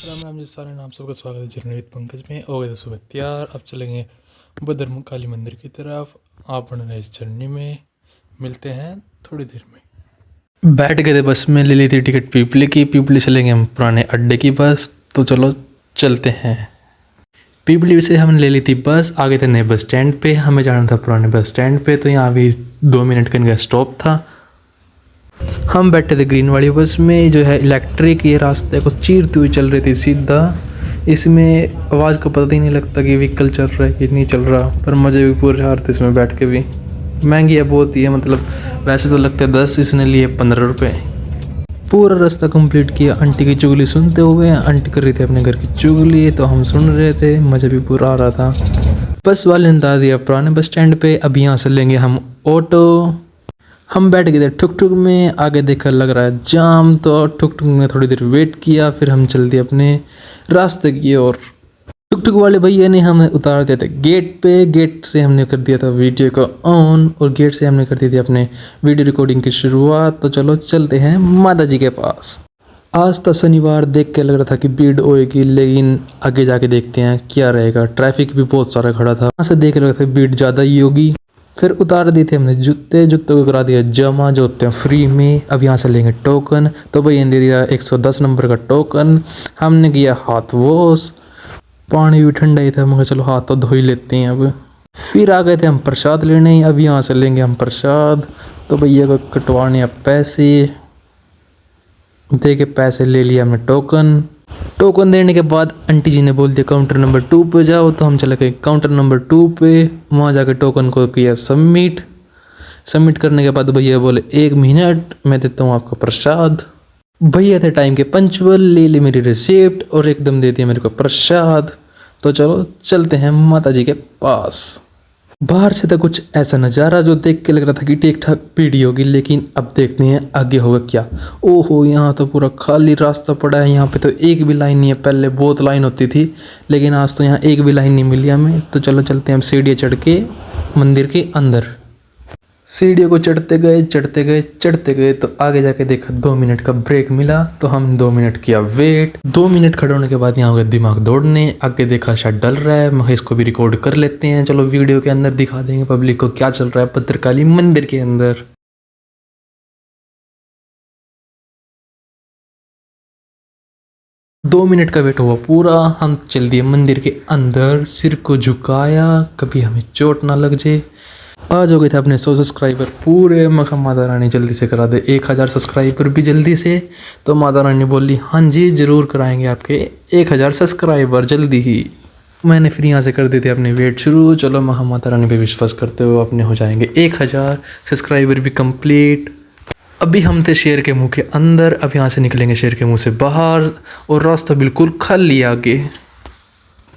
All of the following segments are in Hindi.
राम राम जी सारे नाम सबका स्वागत है जर्नी विद पंकज में। हो गए थे सुबह तैयार, अब चलेंगे भद्रकाली मंदिर की तरफ। आप बन रहे इस जर्नी में, मिलते हैं थोड़ी देर में। बैठ गए थे बस में, ले ली थी टिकट पीपली की। पीपली चलेंगे हम पुराने अड्डे की बस, तो चलो चलते हैं। पीपली से हमने ले ली थी बस, आ गए थे नए बस स्टैंड पे। हमें जाना था पुराने बस स्टैंड पे, तो यहाँ भी 2 मिनट का इनका स्टॉप था। हम बैठे थे ग्रीन वाली बस में, जो है इलेक्ट्रिक। ये रास्ते को चीरती हुई चल रही थी सीधा। इसमें आवाज़ का पता ही नहीं लगता कि व्हीकल चल रहा है कि नहीं चल रहा, पर मज़े भी पूरे आ रहे थे इसमें बैठ के भी। महंगी है बहुत ही है, मतलब वैसे तो लगते हैं 10, इसने लिए 15 रुपये। पूरा रास्ता कंप्लीट किया आंटी की चुगली सुनते हुए। आंटी कर रही थी अपने घर की चुगली, तो हम सुन रहे थे, मज़ा भी पूरा आ रहा था। बस वाले ने बता दिया पुराने बस स्टैंड पे, अब यहाँ से लेंगे हम ऑटो। हम बैठ गए थे ठुक ठुक में। आगे देखकर लग रहा है जाम, तो ठुक ठुक में थोड़ी देर वेट किया, फिर हम चल दिए अपने रास्ते की ओर। ठुक ठुक वाले भैया ने हमें उतार दिया था गेट पे। गेट से हमने कर दिया था वीडियो को ऑन, और गेट से हमने कर दी थी अपने वीडियो रिकॉर्डिंग की शुरुआत। तो चलो चलते हैं माता जी के पास। आज तो शनिवार देख के लग रहा था कि भीड़ होएगी, लेकिन आगे जाके देखते हैं क्या रहेगा। ट्रैफिक भी बहुत सारा खड़ा था, वहाँ से देख लग रहा था भीड़ ज़्यादा ही होगी। फिर उतार दिए थे हमने जूते। जूतों को करा दिया जमा, जो होते हैं फ्री में। अब यहाँ से लेंगे टोकन, तो भैया ने दे दिया 110 नंबर का टोकन। हमने किया हाथ वॉश, पानी भी ठंडा ही था, मगर चलो हाथ तो धो ही लेते हैं अब। फिर आ गए थे हम प्रसाद लेने। अब यहाँ से लेंगे हम प्रसाद, तो भैया को कटवाने अब पैसे दे के पैसे ले लिया हमने टोकन। टोकन देने के बाद आंटी जी ने बोल दिया काउंटर नंबर 2 पे जाओ, तो हम चले गए काउंटर नंबर 2 पे। वहाँ जाकर टोकन को किया सबमिट। सबमिट करने के बाद भैया बोले 1 मिनट मैं देता हूँ आपको प्रसाद। भैया थे टाइम के पंचुअल, ले ली मेरी रिसिप्ट और एकदम दे दिया मेरे को प्रसाद। तो चलो चलते हैं माता जी के पास। बाहर से था कुछ ऐसा नज़ारा जो देख के लग रहा था कि ठीक ठाक भीड़ होगी, लेकिन अब देखते हैं आगे होगा क्या। ओहो, यहाँ तो पूरा खाली रास्ता पड़ा है। यहाँ पे तो एक भी लाइन नहीं है। पहले बहुत लाइन होती थी, लेकिन आज तो यहाँ एक भी लाइन नहीं मिली हमें। तो चलो चलते हैं हम सीढ़ियाँ चढ़ के मंदिर के अंदर। सीढ़ियों को चढ़ते गए चढ़ते गए चढ़ते गए, तो आगे जाके देखा 2 मिनट का ब्रेक मिला, तो हम 2 मिनट किया वेट। 2 मिनट खड़े होने के बाद यहाँ हो गया दिमाग दौड़ने। आगे देखा शायद डल रहा है, मैं इसको भी रिकॉर्ड कर लेते हैं। चलो वीडियो के अंदर दिखा देंगे पब्लिक को क्या चल रहा है भद्रकाली मंदिर के अंदर। 2 मिनट का वेट हुआ पूरा, हम चल दिए मंदिर के अंदर। सिर को झुकाया, कभी हमें चोट ना लग जाए। आज हो गए थे अपने 100 सब्सक्राइबर पूरे। मखा माता रानी जल्दी से करा दे 1000 सब्सक्राइबर भी जल्दी से। तो माता रानी बोली हाँ जी ज़रूर कराएंगे आपके 1000 सब्सक्राइबर जल्दी ही। मैंने फिर यहाँ से कर दी थी अपनी वेट शुरू। चलो महा माता रानी पे विश्वास करते हुए अपने हो जाएंगे 1000 सब्सक्राइबर भी कंप्लीट। अभी हम थे शेर के मुंह के अंदर, अब यहाँ से निकलेंगे शेर के मुंह से बाहर, और रास्ता बिल्कुल खाली आगे।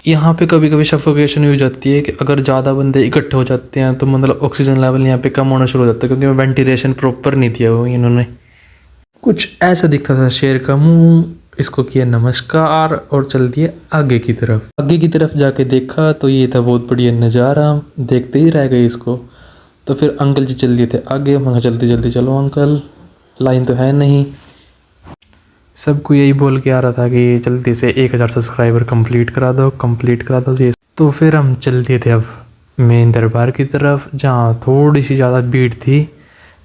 यहाँ पे कभी कभी सफोकेशन भी हो जाती है कि अगर ज़्यादा बंदे इकट्ठे हो जाते हैं, तो मतलब ऑक्सीजन लेवल यहाँ पे कम होना शुरू हो जाता है, क्योंकि वेंटिलेशन प्रॉपर नहीं दिया हुआ इन्होंने। कुछ ऐसा दिखता था शेर का मुंह। इसको किया नमस्कार और चल दिए आगे की तरफ। आगे की तरफ जाके देखा तो ये था बहुत बढ़िया नज़ारा, देखते ही रह गए इसको। तो फिर अंकल जी चल दिए थे आगे। मैं जल्दी जल्दी चलो अंकल, लाइन तो है नहीं। सबको यही बोल के आ रहा था कि जल्दी से 1000 सब्सक्राइबर कंप्लीट करा दो ये। तो फिर हम चल दिए थे अब मेन दरबार की तरफ, जहाँ थोड़ी सी ज़्यादा भीड़ थी,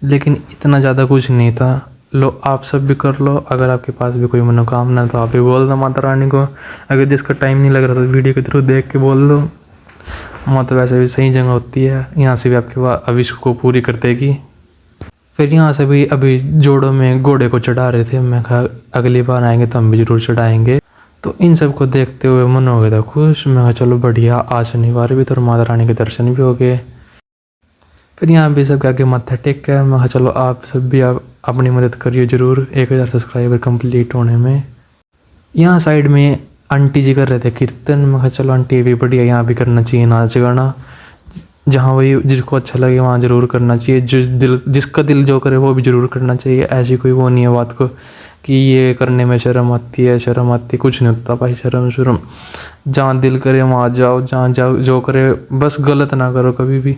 लेकिन इतना ज़्यादा कुछ नहीं था। लो आप सब भी कर लो, अगर आपके पास भी कोई मनोकामना है तो आप भी बोल दो माता रानी को। अगर जिसका टाइम नहीं लग रहा तो वीडियो के थ्रू देख के बोल दो। माता वैसे भी सही जगह होती है, यहाँ से भी आपके अविश को पूरी कर देगी। फिर यहाँ से भी अभी जोड़ों में घोड़े को चढ़ा रहे थे। मैं कहा अगली बार आएंगे तो हम भी जरूर चढ़ाएंगे। तो इन सब को देखते हुए मन हो गया था खुश। मैं कहा चलो बढ़िया, आज शनिवार भी तो माता रानी के दर्शन भी हो गए। फिर यहाँ भी सब आगे माथा टेक कर मैं कहा चलो आप सब भी आप अपनी मदद करिए ज़रूर 1000 सब्सक्राइबर कंप्लीट होने में। यहाँ साइड में आंटी जी कर रहे थे कीर्तन। मैं कहा चलो आंटी भी बढ़िया, यहाँ भी करना चाहिए नाच गाना। जहाँ वही जिसको अच्छा लगे वहाँ ज़रूर करना चाहिए। जिसका दिल जो करे वो भी ज़रूर करना चाहिए। ऐसी कोई वो नहीं है बात को कि ये करने में शर्म आती है, शर्म आती, कुछ नहीं होता भाई शर्म। जहाँ दिल करे वहाँ जाओ, जहाँ जाओ जो करे, बस गलत ना करो कभी भी।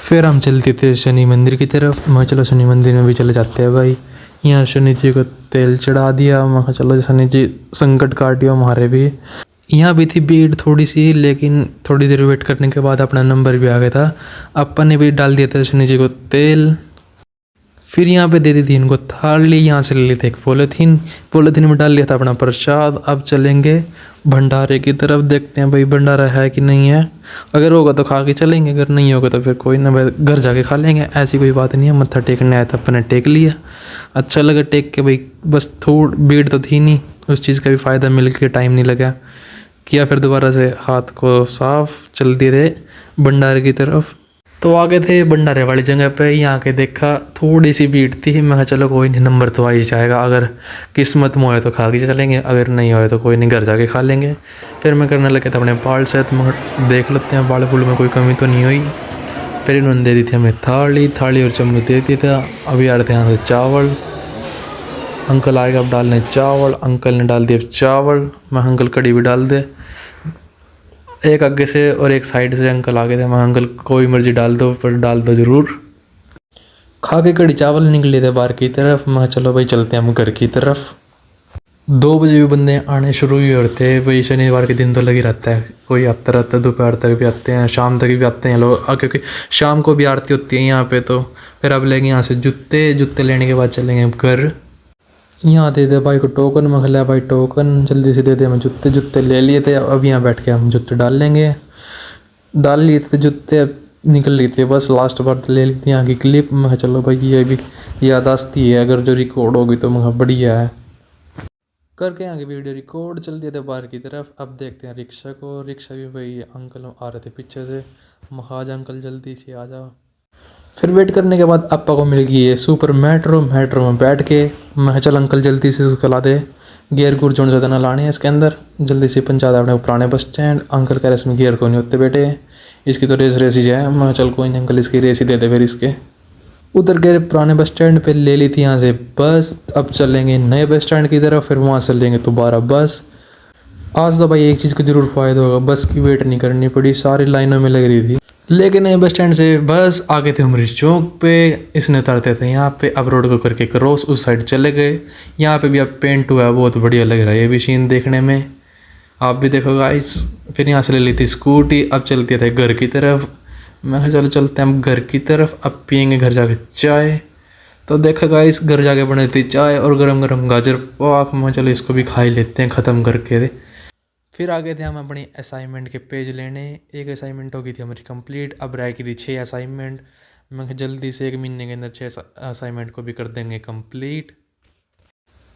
फिर हम चलते थे शनि मंदिर की तरफ। मैं चलो शनि मंदिर में भी चले जाते हैं भाई। यहाँ शनि जी को तेल चढ़ा दिया। मैं कहा चलो शनि जी संकट काटियो हमारे भी। यहाँ भी थी भीड़ थोड़ी सी, लेकिन थोड़ी देर वेट करने के बाद अपना नंबर भी आ गया था। अपन ने भी डाल दिया था शनि जी को तेल। फिर यहाँ पे दे दी थी इनको थाली, यहाँ से ले ली थी एक पॉलीथीन, पॉलीथीन में डाल लिया था अपना प्रसाद। अब चलेंगे भंडारे की तरफ, देखते हैं भाई भंडारा है कि नहीं है। अगर होगा तो खा के चलेंगे, अगर नहीं होगा तो फिर कोई ना, भाई घर जाके खा लेंगे, ऐसी कोई बात नहीं है। मत्था टेकने आया था अपने टेक लिया, अच्छा लगा टेक के भाई। बस थोड़ी भीड़ तो थी नहीं, उस चीज़ का भी फ़ायदा मिल गया, टाइम नहीं लगा किया। फिर दोबारा से हाथ को साफ चल दिए थे भंडारे की तरफ। तो आगे थे भंडारे वाली जगह पे, यहाँ के देखा थोड़ी सी भीड़ थी। मैं कहा चलो कोई नहीं, नंबर तो आ ही जाएगा, अगर किस्मत में होए तो खा के चलेंगे, अगर नहीं होए तो कोई नहीं, घर जाके खा लेंगे। फिर मैं करने लगे था अपने बाल से, तो मैं देख लेते हैं बाल बुल में कोई कमी तो नहीं हुई। फिर इन्होंने दे दी थी हमें थाली और चम्मच दे दी था। अभी आ रहे थे यहाँ से चावल, अंकल आएगा अब डालने चावल। अंकल ने डाल दिया चावल, मैं अंकल कड़ी भी डाल दे। एक आगे से और एक साइड से अंकल आगे थे, मैं अंकल कोई मर्जी डाल दो, पर डाल दो ज़रूर। खा के कड़ी चावल निकले थे बाहर की तरफ। मैं चलो भाई चलते हैं हम घर की तरफ। 2 बजे भी बंदे आने शुरू ही होते हैं भाई, शनिवार के दिन तो लगी रहता है, कोई आता रहता है, दोपहर तक भी आते हैं, शाम तक भी आते हैं लोग, क्योंकि शाम को भी आरती होती है यहाँ पे। तो फिर अब लेंगे यहाँ से जूते लेने के बाद चलेंगे घर। यहाँ दे दे भाई को टोकन, मैं लिया भाई टोकन, जल्दी से दे दे। हम जूते ले लिए थे, अब यहाँ बैठ के हम जूते डाल लेंगे। डाल लिए थे जूते, अब निकल ली थी बस, लास्ट बार ले ली थी यहाँ की क्लिप। मैं चलो भाई ये भी याददाश्ती है, अगर जो रिकॉर्ड होगी तो मैं बढ़िया है। करके यहाँ की वीडियो रिकॉर्ड चल दिए थे बाहर की तरफ। अब देखते हैं रिक्शा को, रिक्शा भी भाई अंकल आ रहे थे पीछे से। महाज अंकल जल्दी से आ जाओ। फिर वेट करने के बाद अपा को मिल गई है सुपर मेट्रो में बैठ के। मैं चल अंकल जल्दी से उसको ला दे, गियर गुर जोड़ ज़्यादा ना लाने हैं इसके अंदर, जल्दी से पहुंचा दे अपने पुराने बस स्टैंड। अंकल कह रहे इसमें गियर को नहीं होते बेटे, इसकी तो रेस ही जाए। मैं चल कोई नहीं अंकल, इसकी रेस ही दे दे फिर इसके। उधर गए पुराने बस स्टैंड पे, ले ली थी यहाँ से बस। अब चलेंगे नए बस स्टैंड की तरफ, फिर वहाँ से लेंगे दोबारा बस। आज तो भाई एक चीज़ का ज़रूर फ़ायदा होगा, बस की वेट नहीं करनी पड़ी, सारी लाइनों में लग रही थी। लेकिन नए बस स्टैंड से बस आगे थे उमरी चौक पे, इसने उतारते थे यहाँ पे। अब रोड को करके क्रॉस उस साइड चले गए। यहाँ पे भी अब पेंट हुआ है, बहुत बढ़िया लग रहा है ये भी सीन देखने में, आप भी देखो गाइस। फिर यहाँ से ले ली थी स्कूटी, अब चलते थे घर की तरफ। मैं कहा चलो चलते हैं हम घर की तरफ, अब पियेंगे घर जाके चाय। तो देखा गाइस घर जाके बनी थी चाय और गरम गरम गाजर पाक। मैं चलो इसको भी खा ही लेते हैं ख़त्म करके। फिर आ गए थे हम अपनी असाइनमेंट के पेज लेने। एक असाइनमेंट हो गई थी हमारी कंप्लीट, अब रह गई थी 6 असाइनमेंट। मैं कहा जल्दी से 1 महीने के अंदर 6 असाइनमेंट को भी कर देंगे कंप्लीट।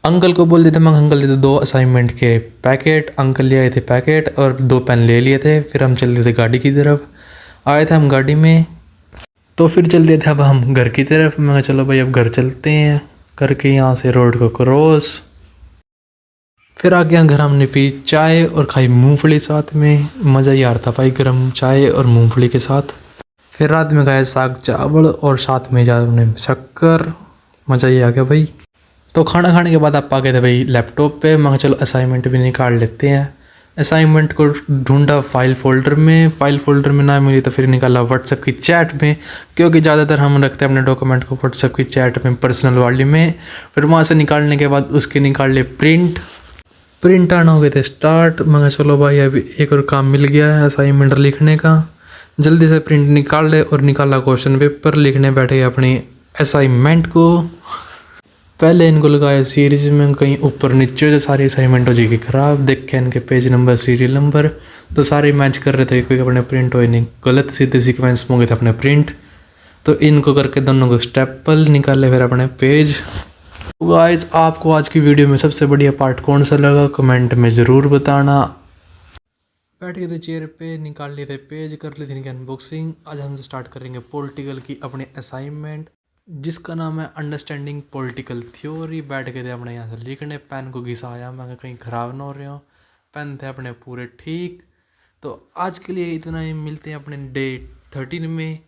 अंकल को बोल देते, मैं अंकल देते 2 असाइनमेंट के पैकेट। अंकल ले आए थे पैकेट और 2 पेन ले लिए थे। फिर हम चलते थे गाड़ी की तरफ, आए थे हम गाड़ी में। तो फिर चलते थे अब हम घर की तरफ। मैं कहा चलो भाई अब घर चलते हैं, करके यहाँ से रोड को क्रॉस। फिर आ गया घर, हमने पी चाय और खाई मूंगफली साथ में। मज़ा ही आ रहा था भाई गर्म चाय और मूंगफली के साथ। फिर रात में खाया साग चावल और साथ में जा हमने शक्कर, मज़ा ही आ गया भाई। तो खाना खाने के बाद आप आ गए थे भाई लैपटॉप पे। मैं चलो असाइनमेंट भी निकाल लेते हैं। असाइनमेंट को ढूंढा फाइल फोल्डर में ना मिली तो फिर निकाला व्हाट्सएप की चैट में, क्योंकि ज़्यादातर हम रखते हैं अपने डॉक्यूमेंट को व्हाट्सएप की चैट में, पर्सनल वाली में। फिर वहाँ से निकालने के बाद उसके निकाल ले प्रिंट आना हो गए थे स्टार्ट। मैं चलो भाई अभी एक और काम मिल गया है असाइनमेंट लिखने का, जल्दी से प्रिंट निकाल ले। और निकाला क्वेश्चन पेपर, लिखने बैठे अपनी असाइनमेंट को। पहले इनको लगाया सीरीज में, कहीं ऊपर नीचे से सारी असाइनमेंट हो जाएगी ख़राब। देख के इनके पेज नंबर सीरियल नंबर तो सारे मैच कर रहे थे, कोई अपने प्रिंट हो नहीं, गलत सीधे सीक्वेंस में हो गए थे अपने प्रिंट। तो इनको करके दोनों को स्टेपल निकाले फिर अपने पेज। गाइस आपको आज की वीडियो में सबसे बढ़िया पार्ट कौन सा लगा कमेंट में ज़रूर बताना। बैठ गए थे चेयर पे, निकाल लिए थे पेज, कर ली थी इनकी अनबॉक्सिंग। आज हम स्टार्ट करेंगे पॉलिटिकल की अपनी असाइनमेंट, जिसका नाम है अंडरस्टैंडिंग पॉलिटिकल थ्योरी। बैठ गए थे अपने यहाँ से लिखने, पेन को घिसाया, मैं कहीं ख़राब ना हो रहे हो, पेन थे अपने पूरे ठीक। तो आज के लिए इतना ही, मिलते हैं अपने डे 13 में।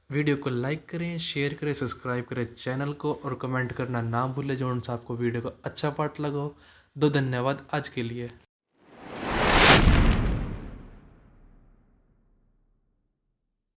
वीडियो को लाइक करें, शेयर करें, सब्सक्राइब करें चैनल को, और कमेंट करना ना भूलें जो उनसे आपको वीडियो का अच्छा पार्ट लगा हो। धन्यवाद आज के लिए।